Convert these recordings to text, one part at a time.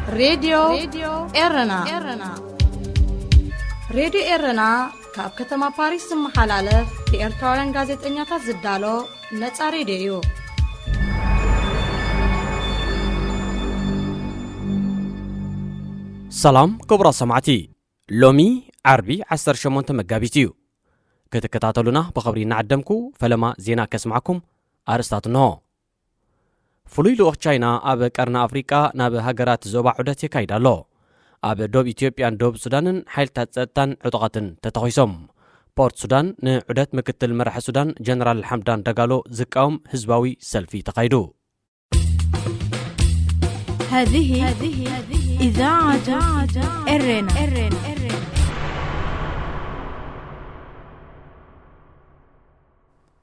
راديو إيرنا راديو إيرنا كاب كتما باريس محلالف بإرتوران غازت إنياتا زدالو نتا راديو سلام كبرى سمعتي لومي عربي 18 مقابيتيو كتكتاتلونا بخبرين عدمكو فلما زينا كسمعكم أرستاتنو فلويلو تشاينا أب قرن أفريقيا ناب هاجرات زوبا عدت يكايدالو أب دوب إثيوبيان دوب سودان حيل تاتسطان عطقاتن تتخيسم بورت سودان نعدت مكتل مرح سودان جنرال حمدان دغالو زقاوم حزباوي سلفي تقايدو هذه إذاعة إرنا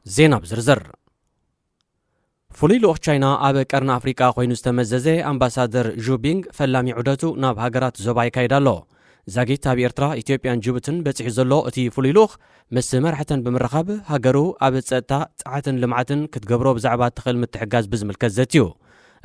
زينب زرزر فليلو تشاينا أب قرن أفريقيا خوينو استمززه أمباسادر جوبينغ فلامي عدتو ناب هاجرات زوبا يكايدالو زاغيت تاب إرترا إثيوبيان جوبتن بتحي زلو أتي فليلوخ مس مرحتن بمرخاب هاجرو أب تصتا تعاتن لمعتن كتقبرو بزعبات تخل متحجاز بزمل كزتيو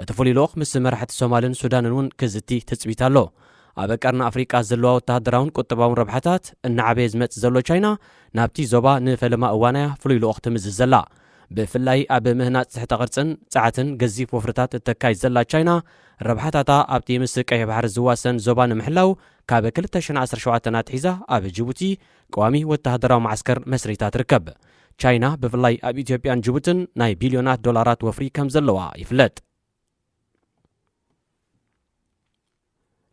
تفليلوخ مس مرحت الصومالين سودانن كزتي تثبيتالو أب قرن أفريقيا زلو وتهدراون قطباون ربحتات النعبيز مت زلو تشاينا نابتي زوبا نفلما أوانا فليلوخ تمززلا بفلاي أب مهنات تحت قرصن ساعتن جزيف وفرتات التكاي زلا تشاينا ربحتاتا أبتي مسك أي بحر زواسن زوبان محلاو كاب كلتاشن 17 حيزة أب جيبوتي قوامي والتهدراو معسكر مسريتات ركب تشاينا بفلاي أب إثيوبيان جيبوتن ناي بليونات دولارات وفري كم زلوا يفلت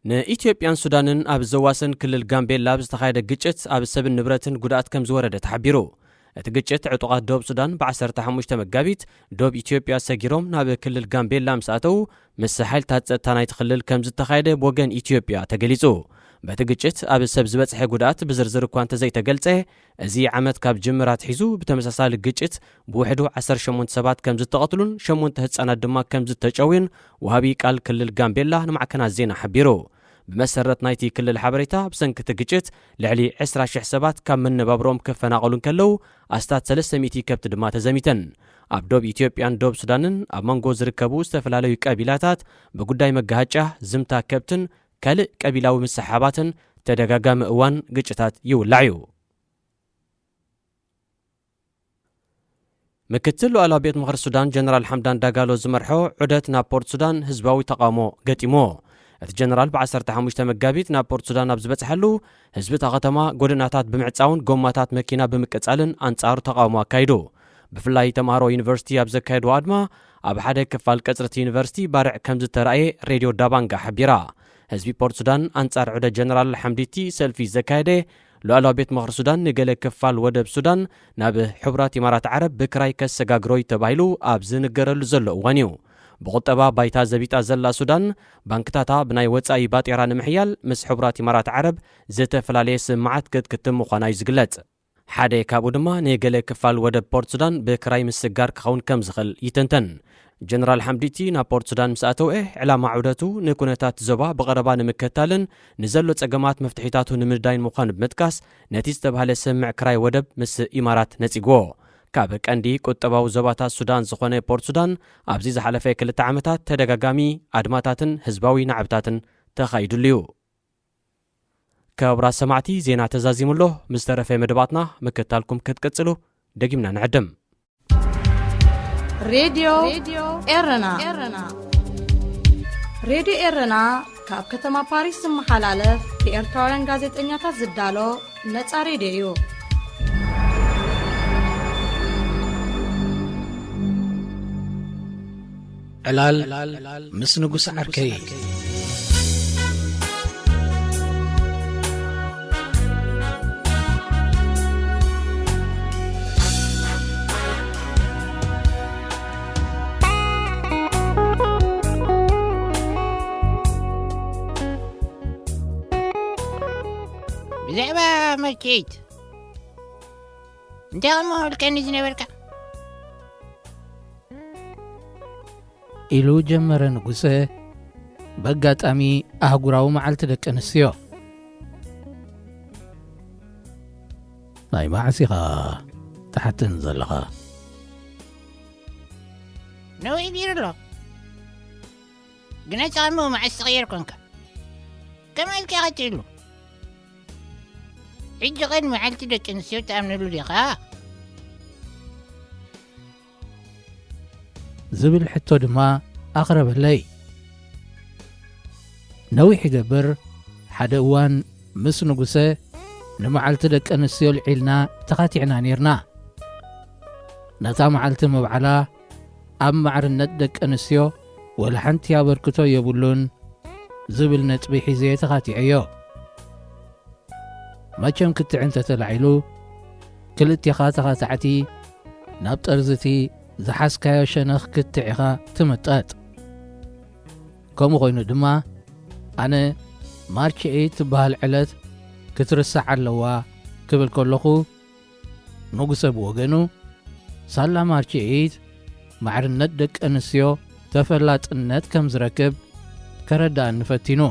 نإثيوبيان سودانن أب زواسن كل الجامبيلا بستخايد جيتشت أب سبب نبرتن قدات كم زوردة تحبيرو اتجيتشت عطوقات دوب سودان بعسرت حموشت مقابيت دوب إثيوبيا سجيروم ناب كل الجامبيلا مساتو مسحيل تاتناي تخلل كم زتخايد بوجن إثيوبيا تجليزو بتجيتشت أب سبب زبط حقودات بزرزر كوانت زي تجلته زي عمد كاب جمرات حيزو بتمساسال جيتشت بوحدو 10 سبات كم زتقتلون شمون تهتصانا دما كم زتجاوين وهابي قال كل الجامبيلا نمعكنا زينا حبيرو بمسرت نايتي كل الحبريتا بسنك تجيتشت لعلي 10,000 سبات كم من بابروم كفنا قولن كلو أستات 300 كبت دما تزميتن أب دوب إثيوبيان دوب سودانن أب منغو زركبو استفلالو قبيلاتات بقداي مقهاجه زمتا كبتن كالق قبيلاو مسحاباتن تدغاغام اوان ግጭታት ይውላዩ ምክትል ሉዓላዊ ቤት ምክሪ ሱዳን ጀነራል ሐምዳን ዳጋሎ ዝመርሖ ዑደት ናብ ፖርት ሱዳን ህዝባዊ ተቃውሞ ገጢሞ እቲ ጀነራል ብ15 መጋቢት ናብ ፖርት ሱዳን ኣብ ዝበፅሐሉ ህዝቢ እታ ከተማ ጎደናታት ብምዕፃውን ጎማታት መኪና ብምቅፃልን አንጻሩ ተቃውሞ ኣካይዱ ብፍላይ ተምሃሮ ዩኒቨርሲቲ ኣብ ዘካየድዎ ኣድማ ኣብ ሓደ ክፋል ቀፅርቲ ዩኒቨርሲቲ ባርዕ ከም ዝተረኣየ ሬድዮ ዳባንጋ ሓቢራ ህዝቢ ፖርት ሱዳን አንጻር ዑደ ጀነራል ሐምዲቲ ሰልፊ ዘካየደ ሉዓላዊ ቤት ምክሪ ሱዳን ንገለ ክፋል ወደብ ሱዳን ናብ ሕቡራት ኢማራት ዓረብ ብክራይ ከሰጋግሮይ ተባሂሉ ኣብ ዝንገረሉ ዘሎ እዋን እዩ بقطبة بايتا زبيتا زلا سودان بانكتاتا بناي وصاي باطيرا نمحيال مس حبرات امارات عرب زتفلالي سمعت كتم مخاناي زغلت حدا كابو دما نيغله كفال ودب بورت سودان بكراي مسغار كخون كم زخل يتنتن جنرال حمديتي نا بورت سودان مساتو علامه عودتو نكونتات زبا بقربا نمكتالن نزلو صقمات مفتحيتاتو نمداين مخان بمتكاس نتيجه تبهله سمع كراي ودب مس امارات نصيغو كاب قندي قطباو زباتا سودان زخونه بورت سودان ابزي زحلفه كلتا عمتات تدغاغامي ادماتاتن حزباوي نعبتاتن تخايدليو كبرا سمعتي زينا تزازيملو مسترفه مدباتنا مكتالكم كتقصلو دغيمنا نعدم راديو إيرنا راديو إيرنا كاب كتما باريس محلالف بإرتوران غازت إنياتا زدالو نتا راديو علال مسنقوس عركي بزعبا ملكيت انت ما كان يزنبركا إلو جمر نقصه بقات أمي أهقراو معلت دك أنسيو ناي معسيخا تحت نزلها نو يدير له قناة عمو مع الصغير كونك كمالك قتلو حج غير معلتي دك انسيو تأمنلو ديخا ዝብል ሕቶ ድማ ኣቕረበለይ ነዊሕ ይገብር ሓደ እዋን ምስ ንጉሰ ንመዓልቲ ደቂ ኣንስትዮ ልዒልና ተኻቲዕና ነርና ነታ መዓልቲ መብዓላ ኣብ ማዕርነት ደቂ ኣንስትዮ ወላ ሓንቲ ኣበርክቶ የብሉን ዝብል ነጥቢ ሒዘ ተኻቲዐዮ መቸም ክትዕን ተተላዒሉ ክልቲኻ ተኻታዕቲ ናብ ጠርዝቲ ዝሓስካዮ ሸነኽ ክትዒኻ ትምጠጥ ከምኡ ኮይኑ ድማ ኣነ ማርች 8 ትበሃል ዕለት ክትርሳዕ ኣለዋ ክብል ከለኹ ንጉሰ ብወገኑ ሳላ ማርች 8 ማዕርነት ደቂ ኣንስትዮ ተፈላጥነት ከም ዝረክብ ከረዳእኒ ፈቲኑ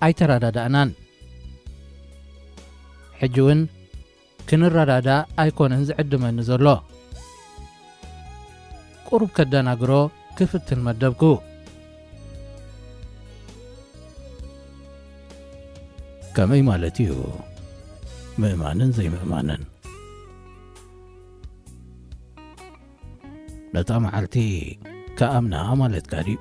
ኣይተረዳዳእናን ሕጂ እውን ክንረዳዳእ ኣይኮነን ዝዕድመኒ ዘሎ ቁሩብ ከደናግሮ ክፍትን መደብኩ ከመይ ማለት እዩ ምእማንን ዘይምእማንን ነታ መዓልቲ ከኣምና ማለት ካድዩ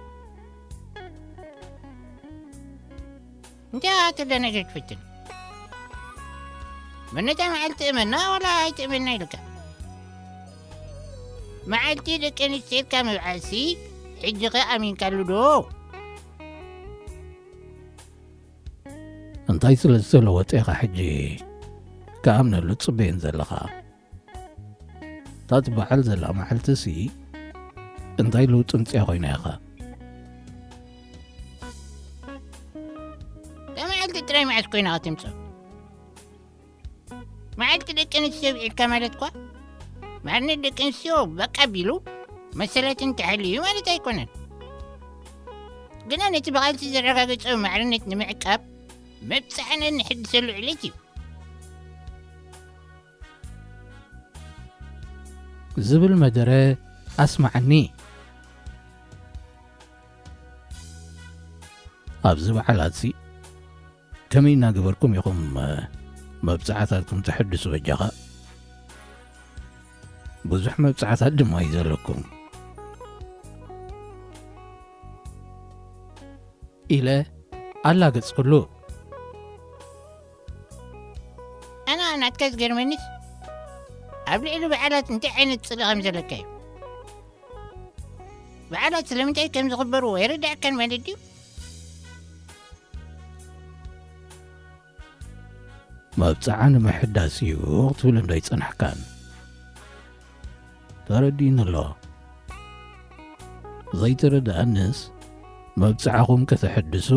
انت تدنجك فتن من نتا معلت امنا ولا تأمنا لك معلتي لك ان السير كامل عاسي حج غير امين قالوا دو እንታይ ስለ ዝተለወጠ ኢኻ ሕጂ ከኣምነሉ ጽበየን ዘለኻ ታት በዓል ዘላ መዓልቲ ሲ እንታይ ለውጥ እንፅያ ኮይና ኢኻ معلت تراي معك كوينة تمسو معلت لك انسيو بعيد كمالتكوا معلت لك انسيو بقبلو مسألة تحليه مالت هيكونن قلنا نتبغال تزرقا قصو معلت نمعك اب مبسحنا نحد سلو عليتي ዝብል መደረ ኣስማዓኒ ኣብዚ በዓላት ሲ ከመይ እናገበርኩም ኢኹም መብፃዕታትኩም ተሕድሱ በጃኻ ብዙሕ መብፃዕታት ድማ እዩ ዘለኩም ኢለ ኣላገጽኩሉ أنا أتكاز جرمانيس قبل إلو بعالات انت عين تصلي غمزة لكاي بعالات سلمتي كم زغبرو ويردع كان والديو مبፅዓን ምሕዳስ እዩ ክትብል እንዳይጸናሕካን ተረዲን ኣሎ ዘይተረዳእንስ መብፅዓኹም ከተሕድሱ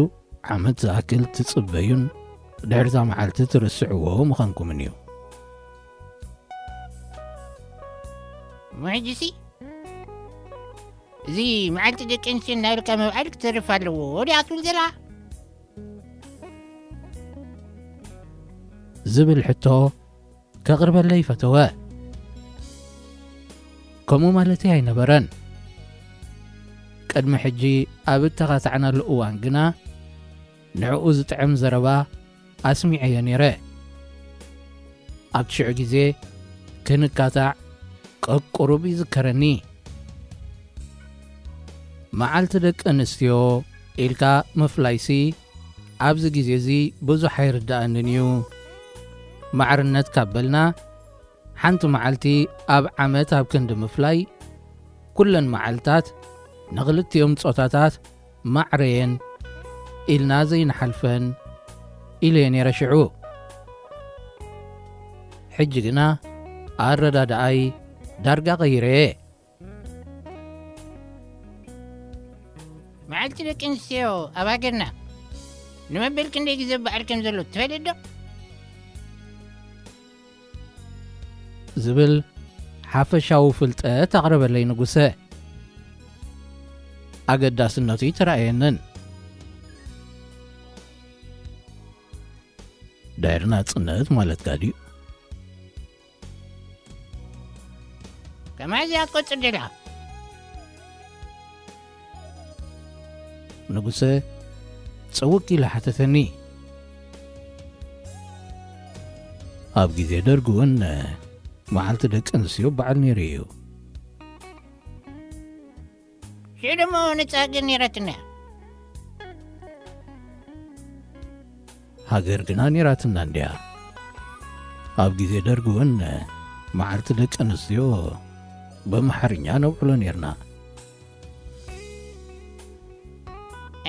ዓመት ዝኣክል ትጽበዩን ድሕርታ መዓልቲ ትርስዕዎ ምዃንኩምን እዩ معجسي زي معلت دك انسي نالك موعدك تعرف على ودي عطول زرع ዝብል ሕቶ ከቕርበለይ ፈተወ ከምኡ ማለቲ ኣይነበረን ቅድሚ ሕጂ ኣብ እተኻታዕናሉ እዋን ግና ንዕኡ ዝጥዕም ዘረባ ኣስሚዐየ ነይረ ኣብ ሽዑ ግዜ ክንካታዕ ቅቁሩብ ይዝከረኒ መዓልቲ ደቂ ኣንስትዮ ኢልካ ምፍላይሲ ኣብዚ ግዜ እዚ ብዙሕ ኣይርዳእንን እዩ ማዕርነት ካበልና ሓንቲ መዓልቲ ኣብ ዓመት ኣብ ክንዲ ምፍላይ ኩለን መዓልታት ንኽልቲኦም ጾታታት ማዕረየን ኢልና ዘይንሓልፈን ኢለየ ነይረ ሽዑ ሕጂ ግና ኣረዳድኣይ ዳርጋ ቀይረየ معلت دك انسيو أباقرنا نمبل كن ديك زب بعركم زلو تفلدو ዝብል ሓፈሻዊ ፍልጠት ኣቕረበለይ ንጉሰ ኣገዳስነቱ ይተረኣየንን ዳይርና ጽነት ማለት ካድዩ كما زي أتقصر دلها ንጉሰ ፀውቅ ኢላ ሓተተኒ ኣብ ግዜ ደርጊ እውን መዓልቲ ደቂ ኣንስትዮ በዓል ነይሩ እዩ ሽዑ ደሞ ነፃ ሃገር ነይራትና ሃገር ግና ነይራትና እንድያ ኣብ ግዜ ደርጊ እውን መዓልቲ ደቂ ኣንስትዮ በመሓርኛ ነውዕሎ ነርና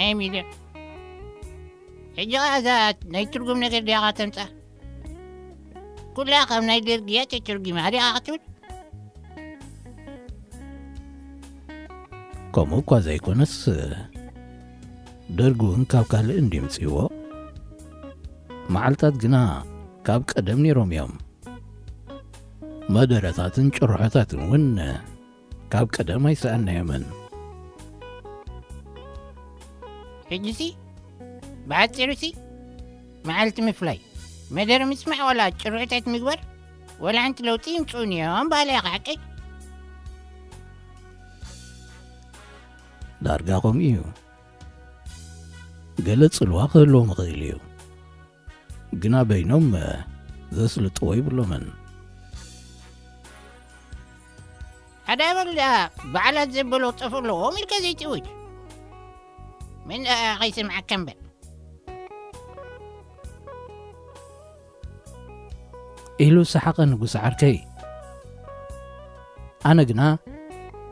ኣይ ሚልዮ ሕጂ እዛ ናይ ትርጉም ነገር ዲያኻ ተምፃ ኩላ ካብ ናይ ደርጊ እያ ተትርጊማ ዲያኻ ክትብል ከምኡ እኳ ዘይኮነስ ደርጊ እውን ካብ ካልእ እንዲምፅዎ መዓልታት ግና ካብ ቀደም ነይሮም እዮም መደረታትን ጭርሖታትን እውን ካብ ቀደም ኣይሰኣናዮምን ሕጂሲ ብሓፂሩሲ መዓልቲ ምፍላይ መደረ ምስማዕ ወላ ጭርሖታት ምግባር ወላ ሓንቲ ለውጢ ይምፅኡን እዮም ባህላ ኢኻ ሓቀይ ዳርጋ ከምኡ እዩ ገለ ጽልዋ ክህልዎም ይኽእል እዩ ግና በይኖም ዘስልጥዎ ይብሎምን ሓደ በል በዓላት ዘበሎ ጠፍ ኣለዎም ኢልካ ዘይትውጅ ምን ኸይስምዓካ እምበር ኢሉ ሰሓቐ ንጉስ ዓርከይ ኣነ ግና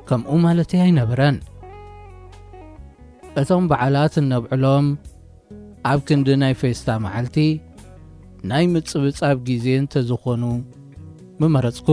ከምኡ ማለተይ ኣይነበረን እቶም በዓላት እነብዕሎም ኣብ ክንዲ ናይ ፌስታ መዓልቲ ናይ ምፅብጻብ ግዜ እንተዝኾኑ ምመረፅኩ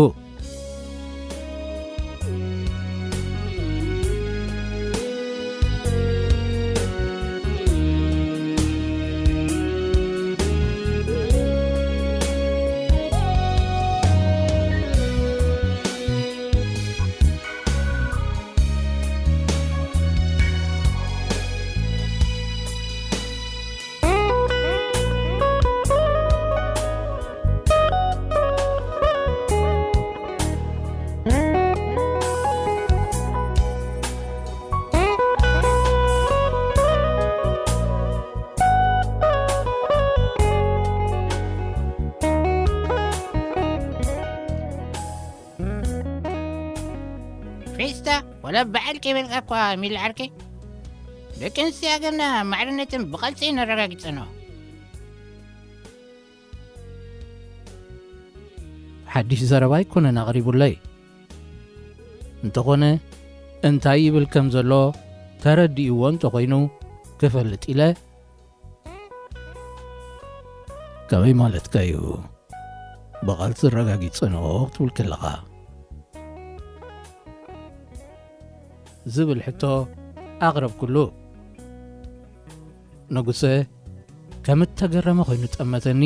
ፌስታ ወላ በዓል ከይበልካ እኳ ሚል ዓርከይ ደቂ ኣንስትዮ ሃገርና ማዕርነትን ብቐልፂ ነረጋግፀኖ ሓድሽ ዘረባ ኣይኮነን ኣቕሪቡለይ እንተኾነ እንታይ ይብል ከም ዘሎ ተረዲእዎ እንተኾይኑ ክፈልጥ ኢለ ከመይ ማለትካ እዩ ብቐልፂ ረጋጊፀኖ ክትብል ከለኻ ዝብል ሕቶ ኣቕረብ ኩሉ ንጉሰ ከም እተገረመ ኮይኑ ጠመተኒ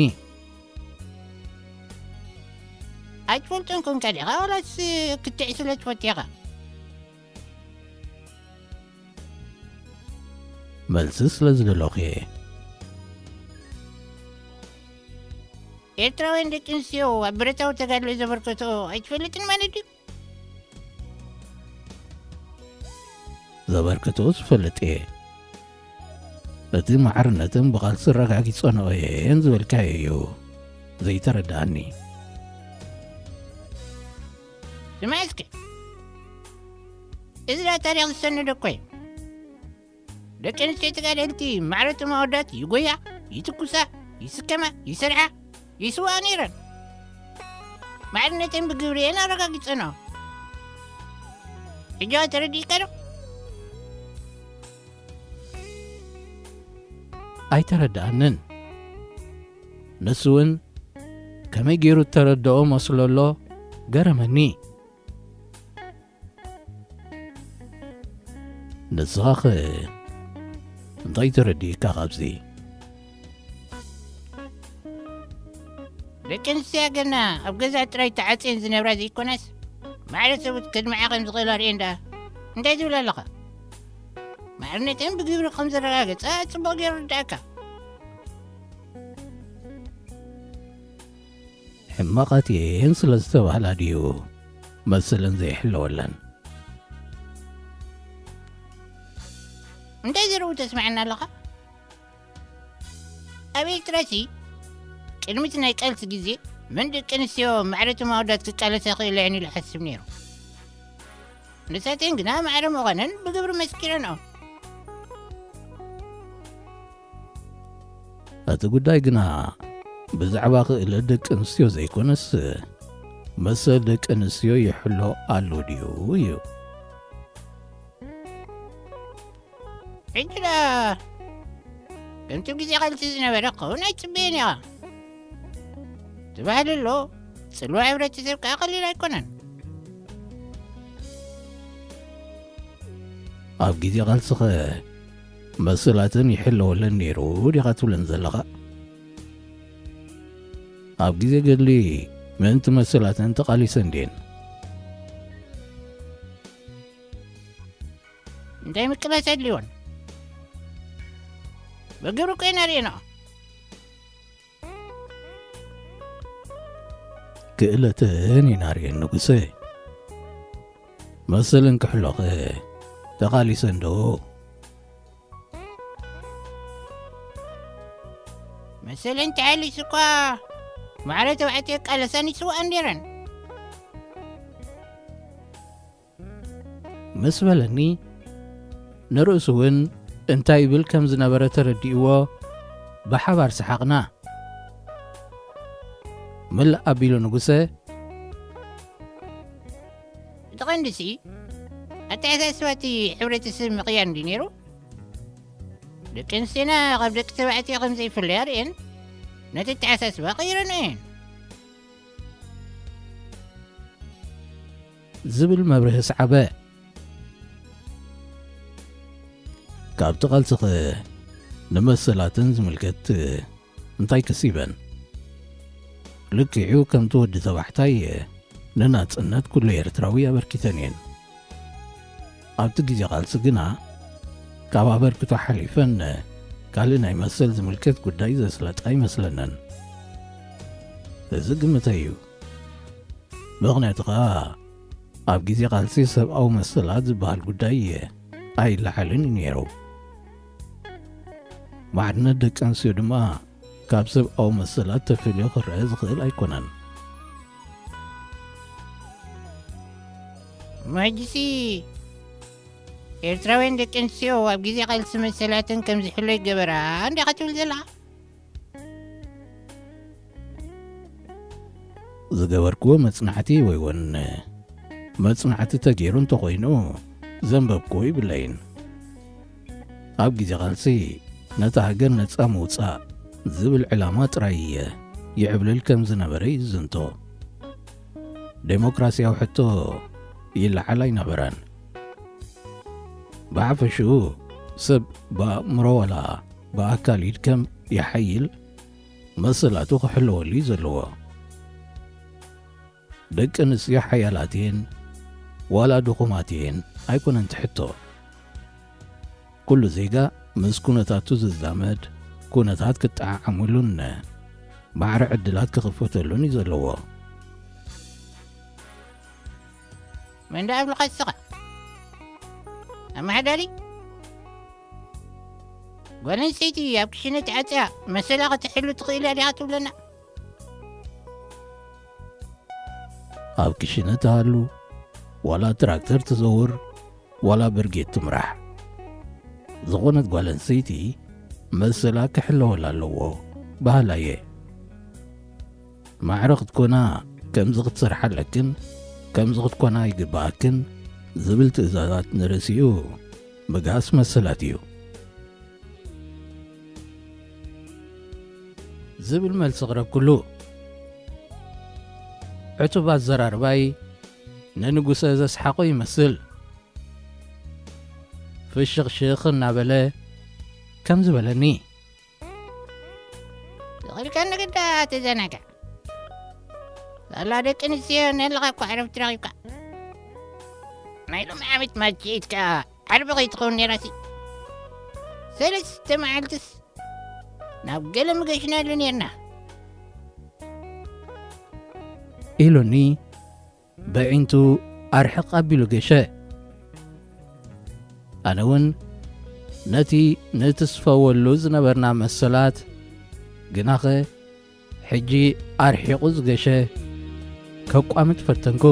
ኣይትፈልጦን ኮንካ ዲኻ ወላስ ክትዕ ስለ ትፈትኻ መልሲ ስለ ዝደለኹ እየ ኤርትራውያን ደቂ ኣንስትዮ ኣብ ብረታዊ ተጋድሎ ዘበርከቶ ኣይትፈልጥን ማለት እዩ ዘበርከቶ ዝፈልጥ እየ እቲ ማዕርነትን ብቓልሲ ረጋጊፀኖ እየን ዝበልካዮ እዩ ዘይተረዳእኒ ስማዕስከ እዚ ዳ ታሪክ ዝሰነዶ እኮ እዩ ደቂ ኣንስትዮ ተጋደልቲ ማዕረቶም ኣወዳት ይጎያ ይትኩሳ ይስከማ ይሰርሓ ይስዋ ነይረን ማዕርነተን ብግብሪአን ኣረጋጊፀኖ ሕጂ ተረዲእካ ዶ ኣይተረዳእንን ንሱ እውን ከመይ ገይሩ እተረድኦ መስለሎ ገረመኒ ንስኻ ኸ እንታይ ተረዲእካ ካብዚ ደቂ ኣንስትዮ ሃገርና ኣብ ገዛ ጥራይ ተዓፅየን ዝነብራ ዘይኮናስ ማዕረ ሰብት ከድምዓ ከም ዝኽእላ ርአን ዳ እንታይ ዝብል ኣለኻ ማዕርነተን ብግብሪ ከም ዘረጋገፀ ፅቡቅ ገይሩ ርዳእካ ሕማቓት እየን ስለ ዝተባህላ ድዩ መስለን ዘይሕለወለን እንታይ ዘረቡ ተስማዕና ኣለኻ أبي تراسي كلمتنا يقالت جزي من دك أنسيو معرتو ما ودات كقالت أخي لعني لحسب نيرو نساتين قنا معرم مغنن بقبر مسكيرنا እቲ ጉዳይ ግና ብዛዕባ ክእለ ደቂ ኣንስትዮ ዘይኮነስ መሰል ደቂ ኣንስትዮ ይሕሎ ኣሎ ድዩ እዩ عندنا كنت بجزي قالت زنبرة قونا يتبين يا تبعد له سلوى عبرة تسبك أقل لا يكونن ኣብ ግዜ ቃልስኸ መሰላትን ይሕለወለን ነይሩ ዲኻ ትብለን ዘለኻ ኣብ ግዜ ገድሊ ምእንቲ መሰላትን ተቓሊሰን ድየን እንታይ ምክላስ ኣድልዮን በግብሩ ኮይና ሪና ክእለትን ኢና ርየን ንጉሴ መሰልን ክሕሎኸ ተቓሊሰን ዶ مثلا تعالي سكوا معرفة وعتك على ساني سوء أنديرن ምስ በለኒ ንርእሱ እውን እንታይ ይብል ከም ዝነበረ ተረዲእዎ ብሓባር ሰሓቕና ምልእ ኣቢሉ ንጉሴ تغندسي أتعساسواتي حورة السم مقيان دينيرو لكن سنة قبل كتبعتي خمسة في الليارين نتتعساس باقيرنين ዝብል መብርህ ሰዓበ ካብቲ ቓልስኸ ንመሰላትን ዝምልከት እንታይ ከሲበን ልክዑ ከምቲ ወዲ ተባሕታይ ንናጽነት ኩሉ ኤርትራዊ ኣበርኪተን እየን ኣብቲ ግዜ ቓልሲ ግና ካብ ኣበርክቶ ሓሊፈን ካልእ ናይ መሰል ዝምልከት ጉዳይ ዘስለጣ ይመስለነን እዚ ግምተ እዩ ምኽንያቱ ኸኣ ኣብ ግዜ ቓልሲ ሰብኣዊ መሰላት ዝበሃል ጉዳይ ኣይለዓልን እዩ ነይሩ ማዕድነት ደቂ ኣንስትዮ ድማ ካብ ሰብኣዊ መሰላት ተፈልዮ ክርአ ዝኽእል ኣይኮነን مهجسي ኤርትራውያን ደቂ ኣንስትዮ ኣብ ግዜ ቃልሲ መሰላትን ከም ዝሕሎ ይገበራ እንታይ ክትብል ዘለኻ ዝገበርክዎ መጽናዕቲ ወይ እውን መጽናዕቲ ተገይሩ እንተኾይኑ ዘንበብክዎ ይብለይን ኣብ ግዜ ቃልሲ ነታ ሃገር ነፃ ምውፃእ ዝብል ዕላማ ጥራይ ይዕብልል ከም ዝነበረ ይዝንቶ ዴሞክራሲያዊ ሕቶ ይለዓል ኣይነበረን ብሓፈሽኡ ሰብ በኣእምሮ ወላ ብኣካል ይድከም ይሓይል መሰላቱ ክሕለወሉ እዩ ዘለዎ ደቂ ኣንስትዮ ሓያላት እየን ዋላ ድኹማት እየን ኣይኮነን ትሕቶ ኩሉ ዜጋ ምስ ኩነታቱ ዝዛመድ ኩነታት ክጠዓዓምሉን ባዕሪ ዕድላት ክኽፈተሉን እዩ ዘለዎ من دعم القصة أما حدالي ولا نسيتي أبكشنة عتا مسألة تحلو تقيلة لعاتو لنا ኣብ ክሽነ ተሃሉ ዋላ ትራክተር ትዘውር ዋላ ብርጌት ትምራሕ ዝኾነት ጓል ኣንሰይቲ መሰላ ክሕለወላ ኣለዎ ባህላ እየ ማዕረ ክትኮና ከምዚ ክትሰርሕ ኣለክን ከምዚ ክትኮና ይግባእክን ዝብል ትእዛዛት ንርእሲኡ ምግሃስ መሰላት እዩ ዝብል መልሲ ቅረብ ኩሉ ዕቱብ ኣዘራርባይ ንንጉሰ ዘስሓቆ ይመስል ፍሽኽሽኽ እናበለ ከም ዝበለኒ غيرك أنك أنت تزنك الله دك نسيه نلغى عرفت رغيبك ما يلوم عمت ما جيتك عرف غيتقوني راسي سلس تمعلتس نبقى مقشنا لنيرنا ኢሉኒ በዒንቱ ኣርሕቕ ኣቢሉ ገሸ ኣነ እውን ነቲ ንትስፈወሉ ዝነበርና መሰላት ግናኸ ሕጂ ኣርሒቑ ዝገሸ ከቋምት ፈተንኩ